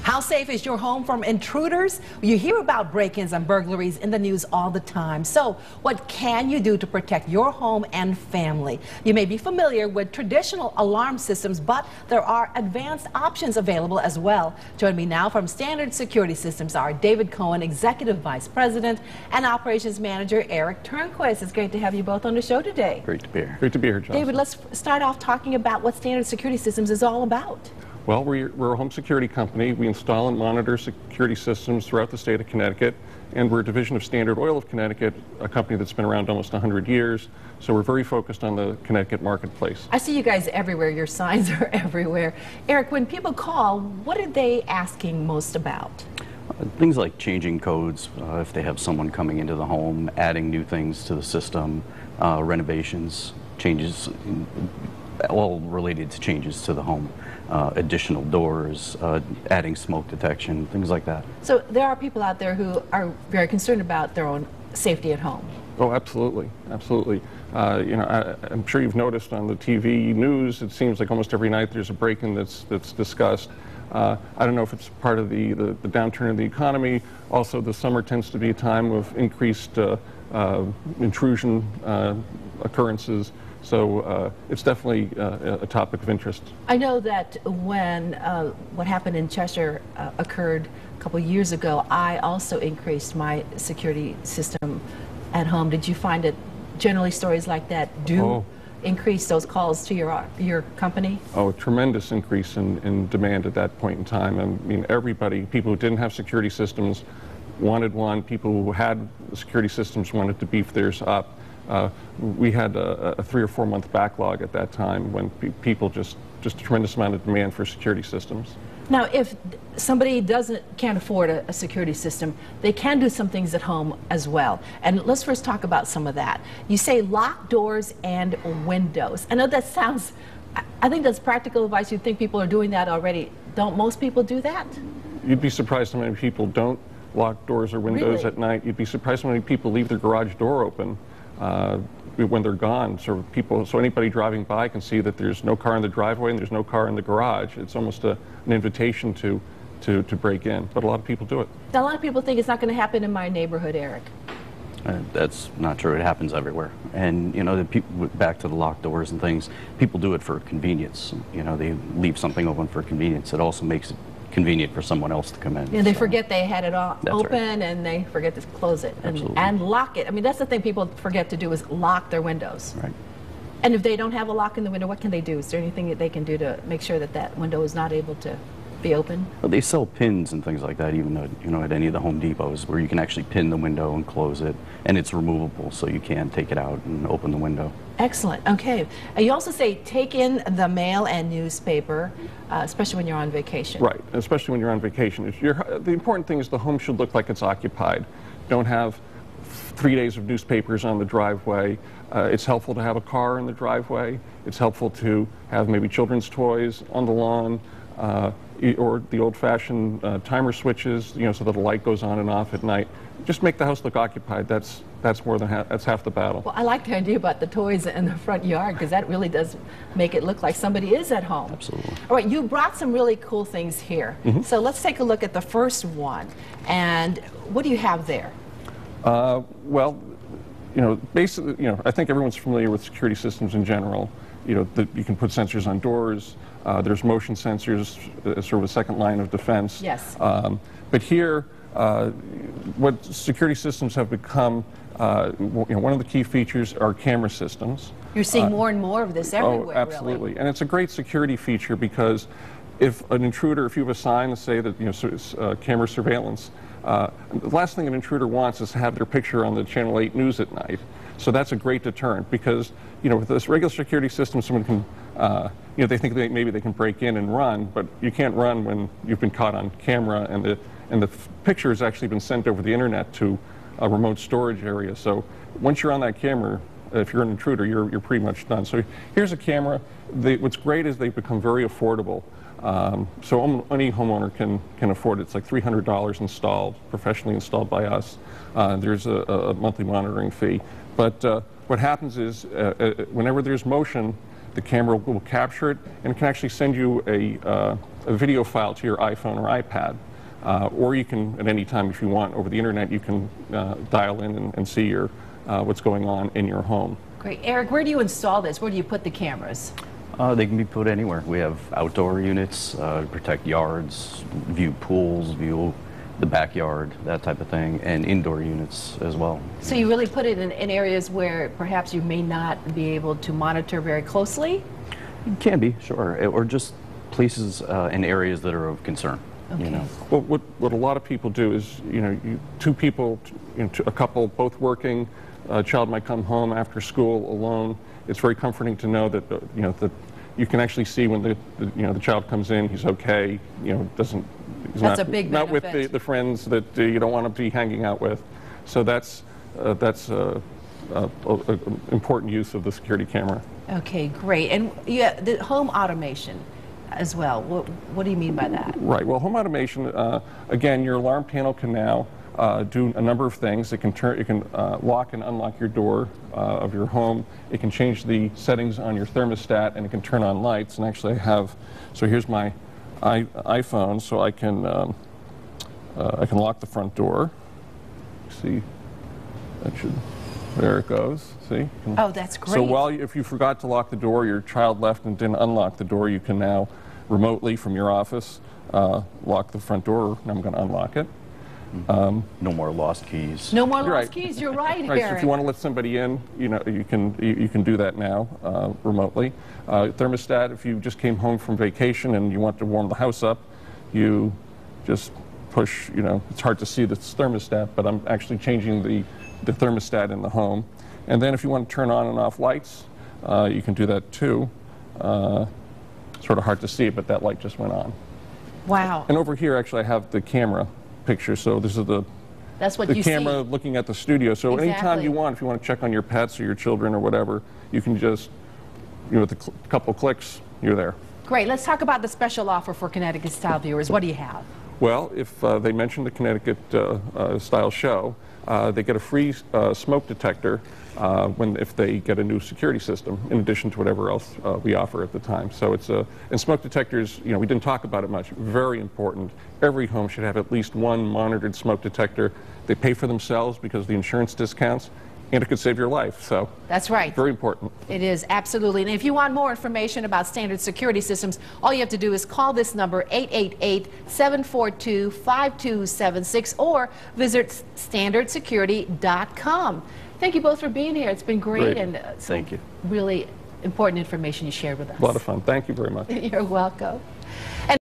How safe is your home from intruders? You hear about break-ins and burglaries in the news all the time. So what can you do to protect your home and family? You may be familiar with traditional alarm systems, but there are advanced options available as well. Join me now from Standard Security Systems are David Cohen, Executive Vice President, and Operations Manager Eric Turnquist. It's great to have you both on the show today. Great to be here. Great to be here, Johnson. David, let's start off talking about what Standard Security Systems is all about. Well, we're a home security company. We install and monitor security systems throughout the state of Connecticut, and we're a division of Standard Oil of Connecticut, a company that's been around almost 100 years. So we're very focused on the Connecticut marketplace. I see you guys everywhere. Your signs are everywhere. Eric, when people call, what are they asking most about? Things like changing codes, if they have someone coming into the home, adding new things to the system, renovations, changes, all related to changes to the home. Additional doors, adding smoke detection, things like that. So there are people out there who are very concerned about their own safety at home. Oh, absolutely, absolutely. I'm sure you've noticed on the TV news, it seems like almost every night there's a break-in that's discussed. I don't know if it's part of the downturn in the economy. Also, the summer tends to be a time of increased intrusion occurrences. So it's definitely a topic of interest. I know that when what happened in Cheshire occurred a couple years ago, I also increased my security system at home. Did you find that generally stories like that do increase those calls to your company? Oh, a tremendous increase in demand at that point in time. I mean, everybody, people who didn't have security systems wanted one. People who had security systems wanted to beef theirs up. We had a 3 or 4 month backlog at that time when people just a tremendous amount of demand for security systems. Now, if somebody can't afford a security system, they can do some things at home as well. And let's first talk about some of that. You say lock doors and windows. I know that sounds, I think that's practical advice. You'd think people are doing that already. Don't most people do that? You'd be surprised how many people don't lock doors or windows at night. You'd be surprised how many people leave their garage door open when they're gone, so anybody driving by can see that there's no car in the driveway and there's no car in the garage. It's almost an invitation to break in, but a lot of people do it. Now, a lot of people think it's not going to happen in my neighborhood, Eric. That's not true. It happens everywhere. And back to the locked doors and things, people do it for convenience. They leave something open for convenience. It also makes it convenient for someone else to come in. And they forget they had it all open, and they forget to close it and lock it. I mean, that's the thing people forget to do, is lock their windows. Right. And if they don't have a lock in the window, what can they do? Is there anything that they can do to make sure that that window is not able to be open? Well, they sell pins and things like that, even at any of the Home Depots, where you can actually pin the window and close it, and it's removable, so you can take it out and open the window. Excellent. Okay. You also say take in the mail and newspaper, especially when you're on vacation. Right, especially when you're on vacation. The important thing is the home should look like it's occupied. Don't have 3 days of newspapers on the driveway. It's helpful to have a car in the driveway. It's helpful to have maybe children's toys on the lawn, or the old-fashioned timer switches, so that the light goes on and off at night. Just make the house look occupied. That's half the battle. Well, I like the idea about the toys in the front yard, because that really does make it look like somebody is at home. Absolutely. All right, you brought some really cool things here. So let's take a look at the first one. And what do you have there? Well, basically, I think everyone's familiar with security systems in general. You can put sensors on doors. There's motion sensors as sort of a second line of defense. Yes. But here, what security systems have become, one of the key features are camera systems. You're seeing more and more of this everywhere. Oh, absolutely. Really. And it's a great security feature, because if an intruder, if you have a sign to say that camera surveillance, the last thing an intruder wants is to have their picture on the Channel 8 news at night. So that's a great deterrent, because with this regular security system, someone can, they think maybe they can break in and run, but you can't run when you've been caught on camera, and the picture has actually been sent over the internet to a remote storage area. So once you're on that camera, if you're an intruder, you're pretty much done. So here's a camera. What's great is they've become very affordable. So any homeowner can afford it. It's like $300 installed, professionally installed by us. There's a monthly monitoring fee. But what happens is whenever there's motion, the camera will capture it, and it can actually send you a a video file to your iPhone or iPad. Or you can, at any time if you want, over the internet, you can dial in and see your, what's going on in your home. Great. Eric, where do you install this? Where do you put the cameras? They can be put anywhere. We have outdoor units to protect yards, view pools, view the backyard, that type of thing, and indoor units as well. So you really put it in areas where perhaps you may not be able to monitor very closely? It can be, sure, or just places in areas that are of concern. Okay. You know. Well, what a lot of people do is, two people, a couple both working, a child might come home after school alone. It's very comforting to know that, that you can actually see when the child comes in, he's okay, doesn't, he's That's a big not with benefit. the friends that you don't want to be hanging out with. So that's important use of the security camera. Okay, great. And the home automation as well. What do you mean by that? Right. Well, home automation, again, your alarm panel can now do a number of things. It can lock and unlock your door of your home. It can change the settings on your thermostat, and it can turn on lights. And actually, so here's my iPhone, so I can lock the front door. See, there it goes. See? Oh, that's great. So if you forgot to lock the door, your child left and didn't unlock the door, you can now remotely from your office lock the front door, and I'm going to unlock it. No more lost keys. No more lost keys. You're right, Right. Eric. So if you want to let somebody in, you can do that now remotely. Thermostat. If you just came home from vacation and you want to warm the house up, you just push. It's hard to see the thermostat, but I'm actually changing the thermostat in the home. And then if you want to turn on and off lights, you can do that too. Sort of hard to see, but that light just went on. Wow. And over here, actually, I have the camera picture. So this is the camera looking at the studio. So anytime you want, if you want to check on your pets or your children or whatever, you can just, with a couple clicks, you're there. Great. Let's talk about the special offer for Connecticut Style viewers. What do you have? Well, if they mention the Connecticut Style show, they get a free smoke detector if they get a new security system, in addition to whatever else we offer at the time. So and smoke detectors, we didn't talk about it much, very important. Every home should have at least one monitored smoke detector. They pay for themselves because of the insurance discounts, and it could save your life. So that's right. Very important. It is, absolutely. And if you want more information about standard security systems, all you have to do is call this number, 888-742-5276, or visit standardsecurity.com. Thank you both for being here. It's been great. And thank you. Really important information you shared with us. A lot of fun. Thank you very much. You're welcome.